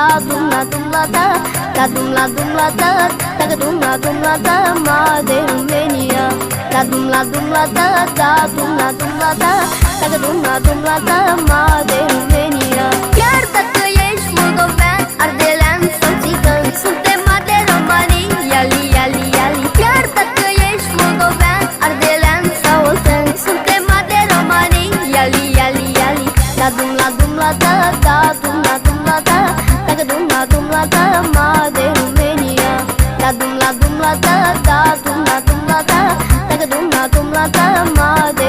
La dumla dumla da, la dumla dumla da, da dumla dumla da, made România. La dumla dumla da, da dumla dumla da, da dumla dumla da, made România. Chiar dacă ești moldovean, ardelean sau țigan, suntem mari de romanii, iali, iali, iali. Chiar dacă ești moldovean, ardelean sau oltean, suntem mari de romanii, iali, iali, iali. La dumla dumla da, da dumla dumla da, da dumla dumla da, made România. La dumla dumla da, da dumla dumla da, da dumla dumla da, made